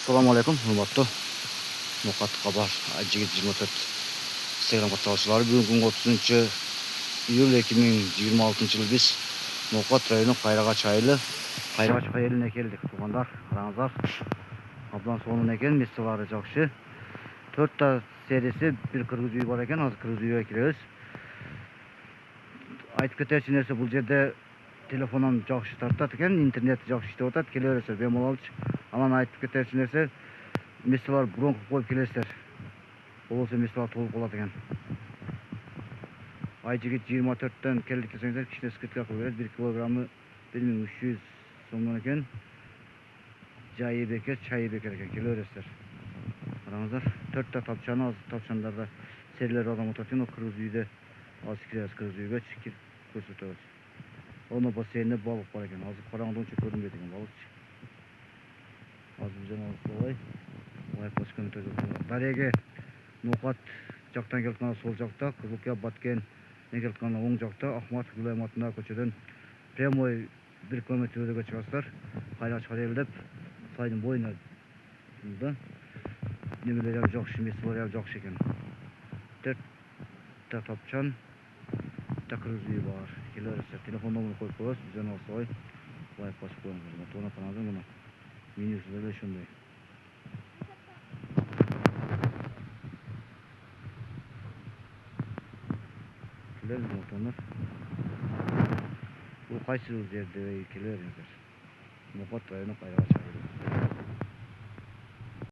Assalamu alaikum, hurmatly Nokat Xabar Jigit 24 Instagram katılımcıları. Bugün 30 iyul 2026 yılı biz Nokat rayonu Kayrağa çaylı Kayrağa çayına geldik. Tuğanlar, aranızlar. Ablan sonuna eken mesleği jakşı. 4 serisi bir kırgızıyu var eken, az kırgızıya kireriz. Aytып кетерчи нерсе, бул жерде телефондон жакшы тартат экен, интернет жакшы иштеп атат, келе бересиздер бемалалчы. Анан айтып кетерчи нерсе, месселер бронь коюп келесиздер. Болбосо месселер толуп калат экен. Айжигит 24төн келдик десеңиздер, кичине скидка кылып берет. 1 килограммы 1300 сомдон экен. Жайы бекер, чайы бекер экен, келе бересиздер. Караңыздар, 4 тапчаны, аз тапчандарда серлер адам отат экен, кыргыз үйдө аз киребиз, кыргыз үйгө чикип көрсөтөбүз. Оны бассейнде балык бар экен. Азыр караңгыда унча көрүнбөйт экен балыкчы. Азыр жана солай. Лайк көмөтөбүз. Дареге Нокат жактан келатканда сол жакта, Кызылкия Баткен не келатканда оң жакта, Ахмат Гүлайым атындагы көчөдөн прямой 1 километр өйдөгө чыгасыздар. Кайра чыгар деп сайдын боюна да немелер жакшы, меселер жакшы экен. 4 тапчан такырызы бар. Келе бересиздер. Телефон номерин коюп коебуз. Жана солай лайк басып коюңуздар. Туна каналда мына менюсу деле ошондой. Келебиз мотонор. Бул кайсы жерде келе бериңиздер. Нокат району Кайраğa çayı.